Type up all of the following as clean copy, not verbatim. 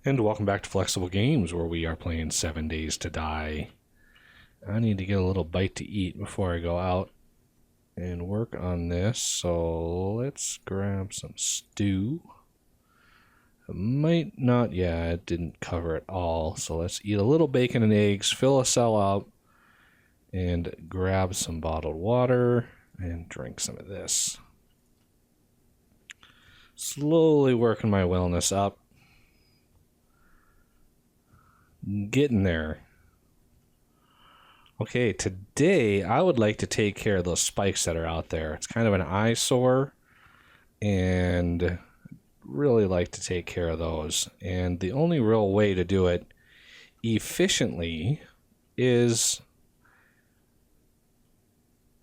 And welcome back to Flexible Games, where we are playing 7 Days to Die. I need to get a little bite to eat before I go out and work on this, so let's grab some stew. It might not, yeah, it didn't cover it all, so let's eat a little bacon and eggs, fill a cell up, and grab some bottled water and drink some of this. Slowly working my wellness up. Getting there. Okay, today I would like to take care of those spikes that are out there. It's kind of an eyesore, and really like to take care of those. And the only real way to do it efficiently is...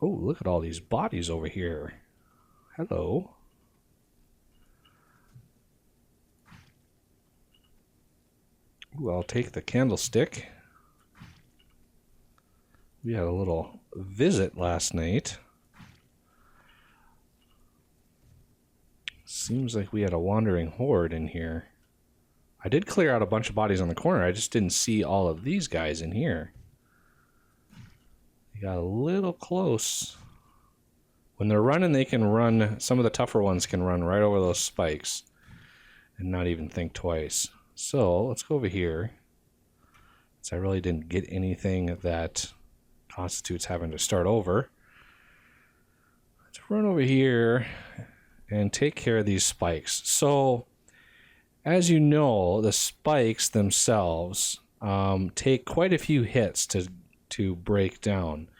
Oh, look at all these bodies over here. Hello. Ooh, I'll take the candlestick. We had a little visit last night. Seems like we had a wandering horde in here. I did clear out a bunch of bodies on the corner. I just didn't see all of these guys in here. They got a little close. When they're running, they can run. Some of the tougher ones can run right over those spikes and not even think twice. So let's go over here. So I really didn't get anything that constitutes having to start over. Let's run over here and take care of these spikes. So as you know, the spikes themselves take quite a few hits to break down.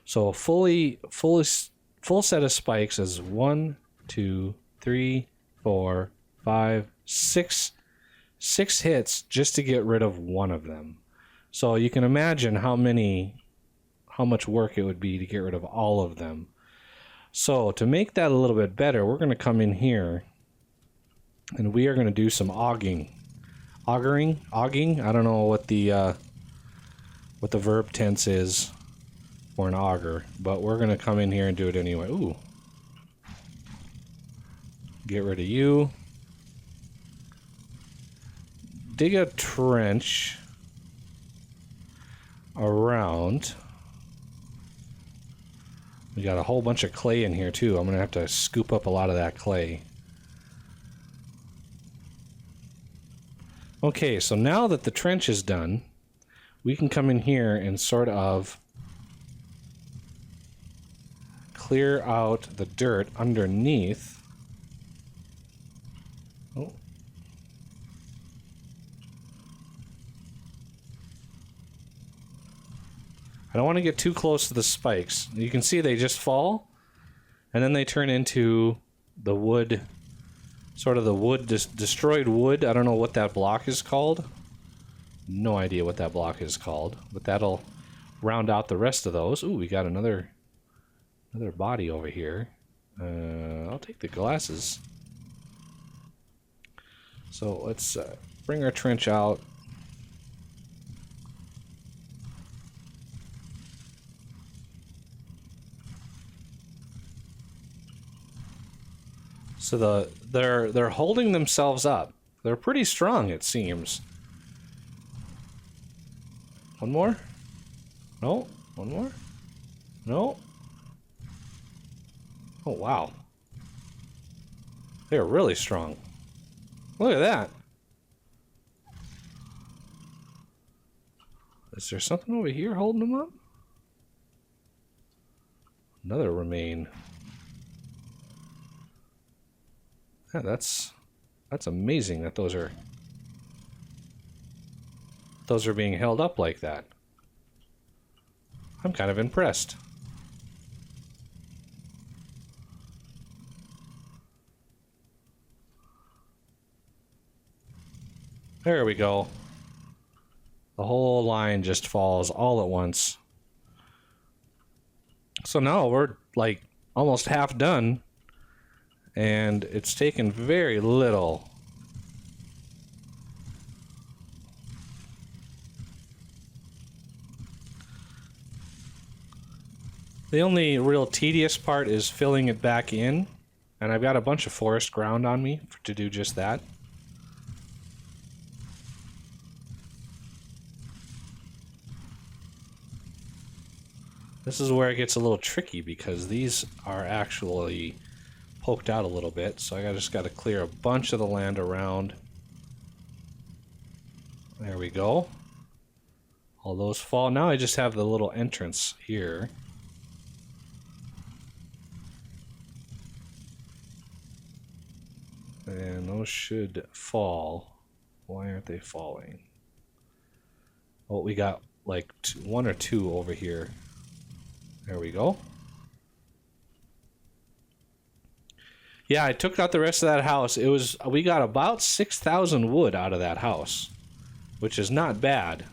So a full set of spikes is 1, 2, 3, 4, 5, 6 hits just to get rid of one of them. So you can imagine how much work it would be to get rid of all of them. So to make that a little bit better, we're going to come in here and we are going to do some auging. Auging? I don't know what the verb tense is for an auger, but we're going to come in here and do it anyway. Ooh. Get rid of you. Dig a trench around. We got a whole bunch of clay in here too. I'm gonna have to scoop up a lot of that clay. Okay, so now that the trench is done, we can come in here and sort of clear out the dirt underneath. Oh. I don't want to get too close to the spikes. You can see they just fall, and then they turn into the wood, sort of the wood, destroyed wood. I don't know what that block is called. No idea what that block is called, but that'll round out the rest of those. Ooh, we got another body over here. I'll take the glasses. So let's bring our trench out. So they're holding themselves up. They're pretty strong, it seems. One more? No? One more? No? Oh, wow. They're really strong. Look at that. Is there something over here holding them up? Another remain. Yeah, that's amazing that those are being held up like that. I'm kind of impressed. There we go. The whole line just falls all at once. So now we're like almost half done. And it's taken very little. The only real tedious part is filling it back in. And I've got a bunch of forest ground on me to do just that. This is where it gets a little tricky because these are actually poked out a little bit, so I just got to clear a bunch of the land around. There we go. All those fall. Now I just have the little entrance here. And those should fall. Why aren't they falling? Oh, we got like one or two over here. There we go. Yeah, I took out the rest of that house. We got about 6,000 wood out of that house, which is not bad.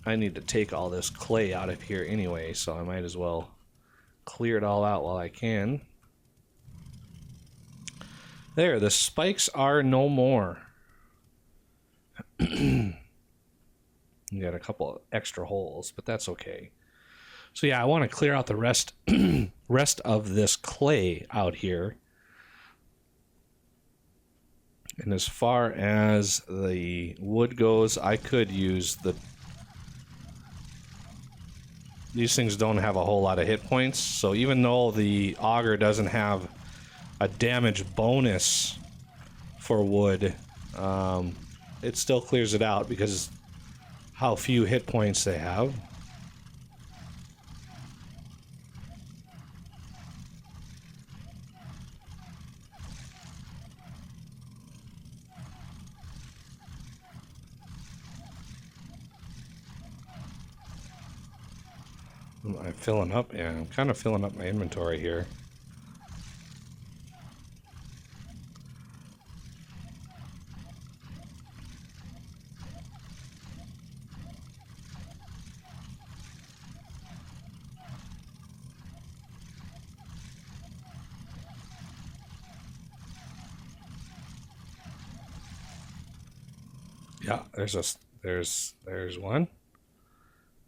I need to take all this clay out of here anyway, so I might as well clear it all out while I can. There, the spikes are no more. You got a couple of extra holes, but that's okay. So yeah, I want to clear out the rest of this clay out here. And as far as the wood goes, I could use these things don't have a whole lot of hit points, so even though the auger doesn't have a damage bonus for wood, it still clears it out because how few hit points they have. I'm filling up, yeah, I'm kind of filling up my inventory here. Yeah, there's one.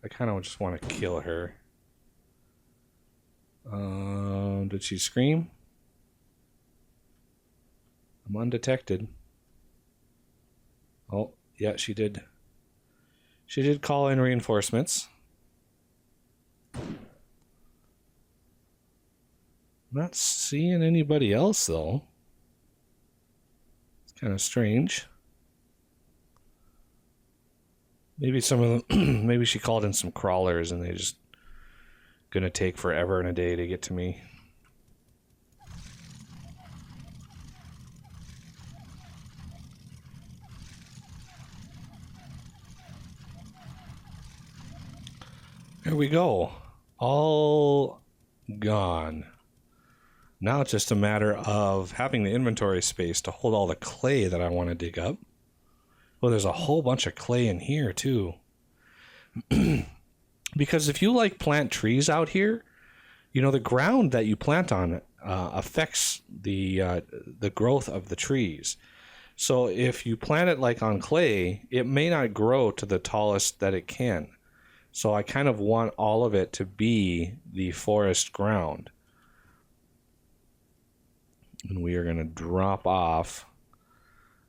I kind of just want to kill her. Did she scream? I'm undetected. Oh, yeah, she did. She did call in reinforcements. Not seeing anybody else, though. It's kind of strange. Maybe some of them, maybe she called in some crawlers and they just gonna take forever and a day to get to me. There we go. All gone. Now it's just a matter of having the inventory space to hold all the clay that I want to dig up. Well, there's a whole bunch of clay in here too. Because if you like plant trees out here, you know, the ground that you plant on affects the growth of the trees. So if you plant it like on clay, it may not grow to the tallest that it can. So I kind of want all of it to be the forest ground. And we are going to drop off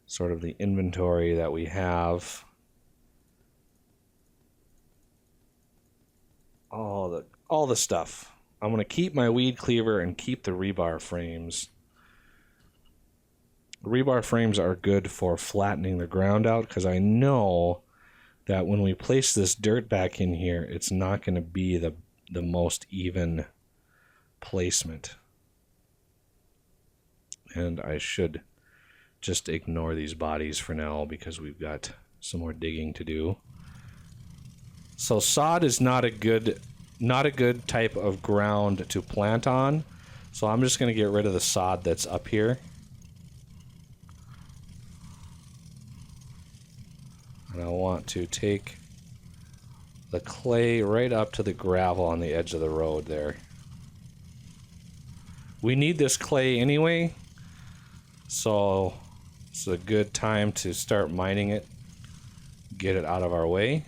sort of the inventory that we have. All the stuff. I'm going to keep my weed cleaver and keep the rebar frames. Rebar frames are good for flattening the ground out because I know that when we place this dirt back in here, it's not going to be the most even placement. And I should just ignore these bodies for now because we've got some more digging to do. So sod is not a good type of ground to plant on. So I'm just going to get rid of the sod that's up here. And I want to take the clay right up to the gravel on the edge of the road there. We need this clay anyway, so it's a good time to start mining it, get it out of our way.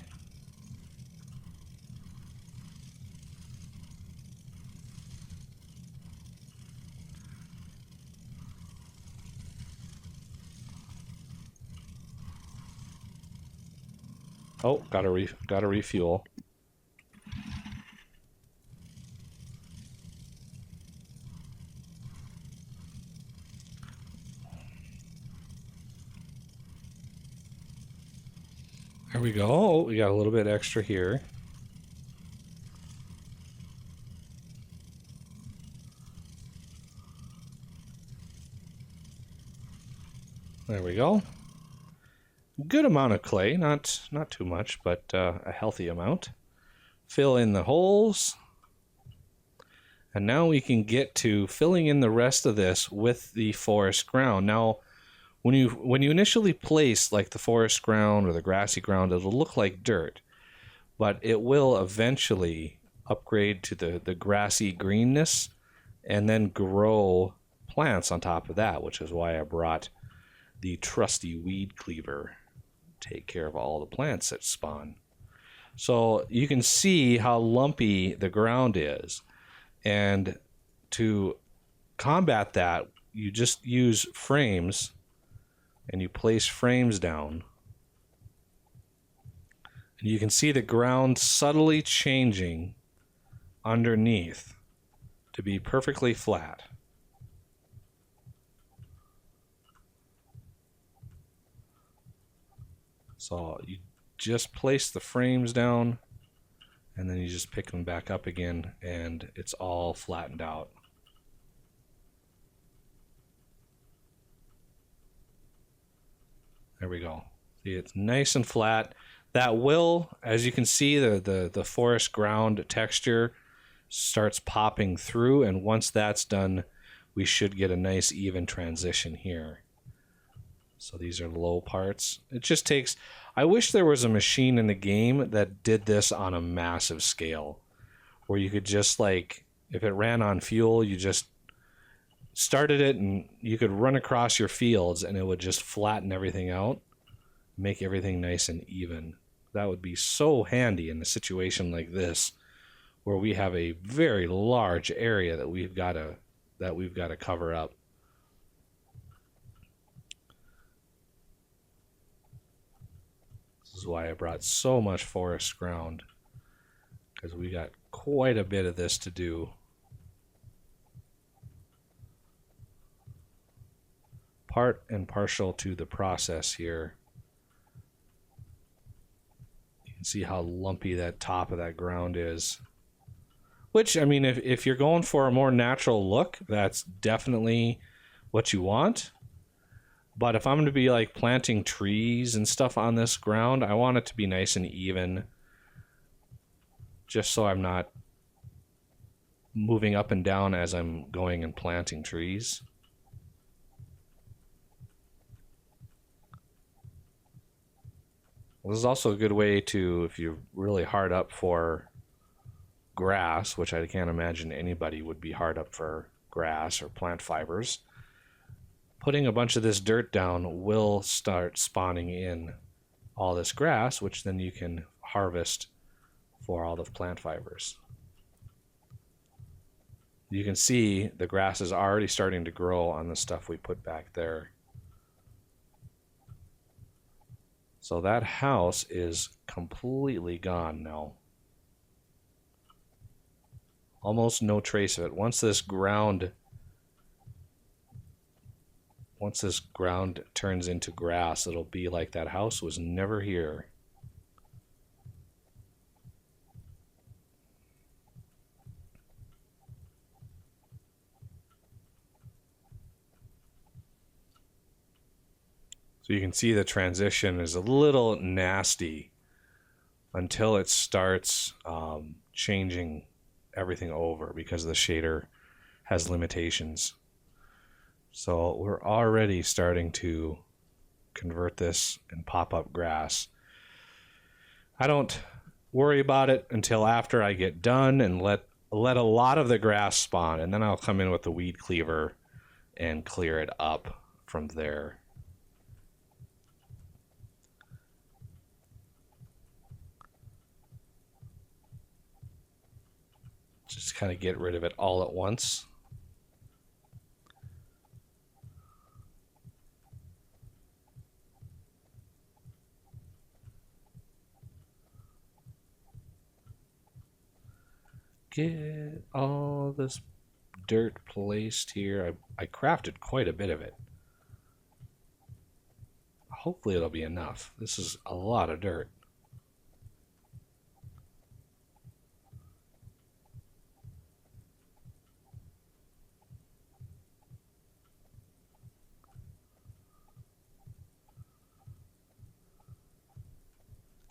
Oh, gotta refuel. There we go. Oh, we got a little bit extra here. There we go. Good amount of clay, not too much, but a healthy amount. Fill in the holes. And now we can get to filling in the rest of this with the forest ground. Now, when you initially place like the forest ground or the grassy ground, it'll look like dirt, but it will eventually upgrade to the grassy greenness and then grow plants on top of that, which is why I brought the trusty weed cleaver. Take care of all the plants that spawn. So you can see how lumpy the ground is. And to combat that, you just use frames and you place frames down. And you can see the ground subtly changing underneath to be perfectly flat. So you just place the frames down and then you just pick them back up again and it's all flattened out. There we go. See, it's nice and flat. That will, as you can see, the forest ground texture starts popping through, and once that's done, we should get a nice even transition here. So these are low parts. It just takes... I wish there was a machine in the game that did this on a massive scale, where you could just, like, if it ran on fuel, you just started it and you could run across your fields and it would just flatten everything out, make everything nice and even. That would be so handy in a situation like this, where we have a very large area that we've got to cover up. This is why I brought so much forest ground, because we got quite a bit of this to do. Part and partial to the process here. You can see how lumpy that top of that ground is. Which, I mean, if you're going for a more natural look, that's definitely what you want. But if I'm going to be like planting trees and stuff on this ground, I want it to be nice and even. Just so I'm not moving up and down as I'm going and planting trees. This is also a good way to, if you're really hard up for grass, which I can't imagine anybody would be hard up for grass or plant fibers, putting a bunch of this dirt down will start spawning in all this grass, which then you can harvest for all the plant fibers. You can see the grass is already starting to grow on the stuff we put back there. So that house is completely gone now. Almost no trace of it. Once this ground turns into grass, it'll be like that house was never here. So you can see the transition is a little nasty until it starts changing everything over, because the shader has limitations. So we're already starting to convert this and pop up grass. I don't worry about it until after I get done and let a lot of the grass spawn, and then I'll come in with the weed cleaver and clear it up from there. Just kind of get rid of it all at once. get all this dirt placed here. I crafted quite a bit of it. Hopefully it'll be enough. This is a lot of dirt.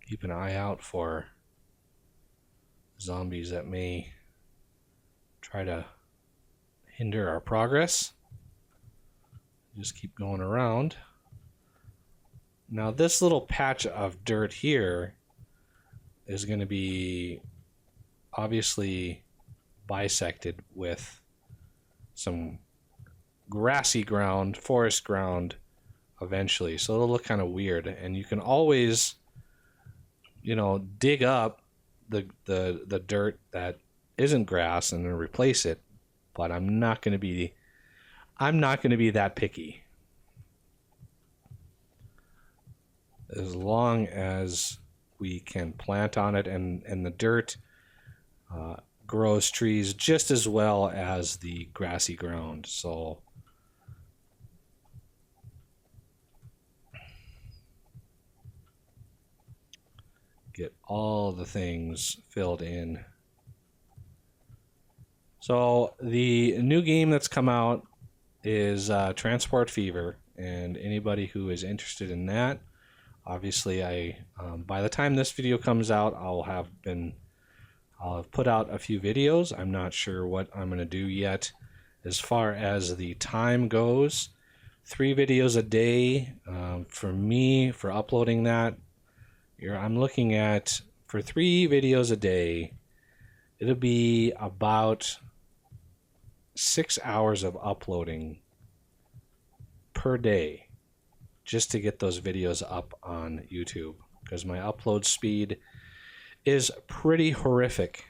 Keep an eye out for zombies that may try to hinder our progress. Just keep going around. Now this little patch of dirt here is going to be obviously bisected with some grassy ground, forest ground eventually. So it'll look kind of weird, and you can always, you know, dig up the dirt that isn't grass and then replace it. But I'm not going to be that picky. As long as we can plant on it, and the dirt grows trees just as well as the grassy ground. So get all the things filled in. So the new game that's come out is Transport Fever, and anybody who is interested in that, obviously by the time this video comes out, I'll have put out a few videos. I'm not sure what I'm going to do yet as far as the time goes. 3 videos a day for me for uploading that. I'm looking at, for 3 videos a day, it'll be about 6 hours of uploading per day just to get those videos up on YouTube, because my upload speed is pretty horrific.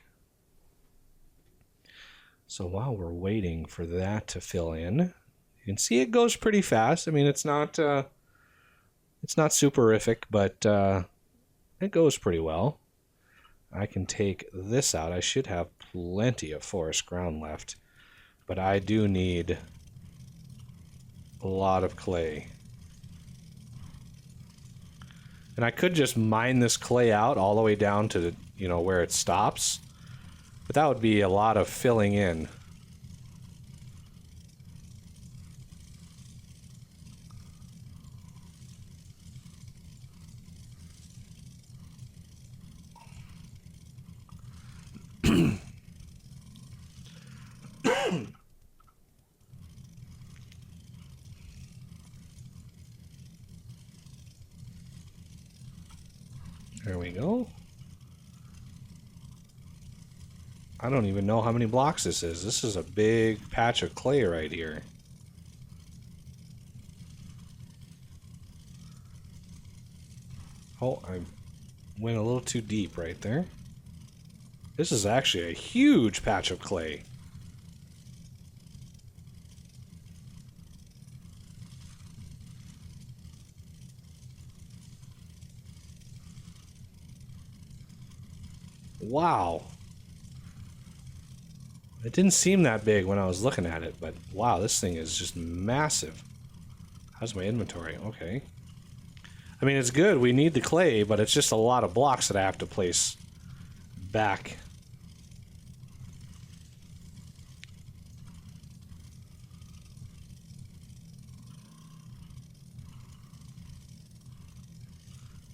So while we're waiting for that to fill in, you can see it goes pretty fast. I mean, it's not superific, but it goes pretty well. I can take this out. I should have plenty of forest ground left, but I do need a lot of clay. And I could just mine this clay out all the way down to, you know, where it stops, but that would be a lot of filling in. There we go. I don't even know how many blocks this is. This is a big patch of clay right here. Oh, I went a little too deep right there. This is actually a huge patch of clay. Wow. It didn't seem that big when I was looking at it, but wow, this thing is just massive. How's my inventory? Okay. I mean, it's good. We need the clay, but it's just a lot of blocks that I have to place back.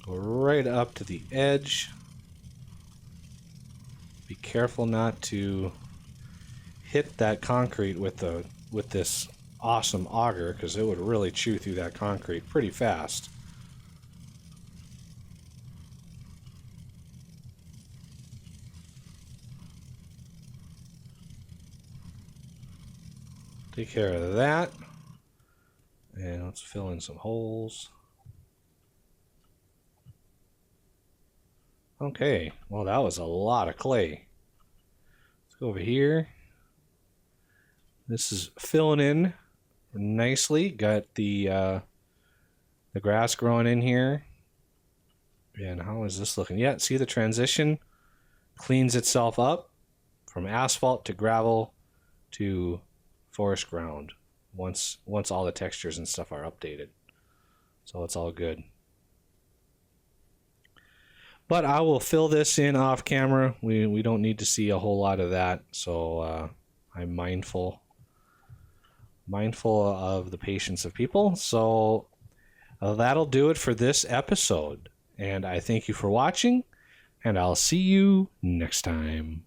Go right up to the edge. Be careful not to hit that concrete with this awesome auger, because it would really chew through that concrete pretty fast. Take care of that. And let's fill in some holes. Okay, well, that was a lot of clay. Let's go over here. This is filling in nicely. Got the grass growing in here. And how is this looking? Yeah, see the transition cleans itself up from asphalt to gravel to forest ground once all the textures and stuff are updated. So it's all good. But I will fill this in off camera. We don't need to see a whole lot of that. So I'm mindful of the patience of people. So that'll do it for this episode. And I thank you for watching. And I'll see you next time.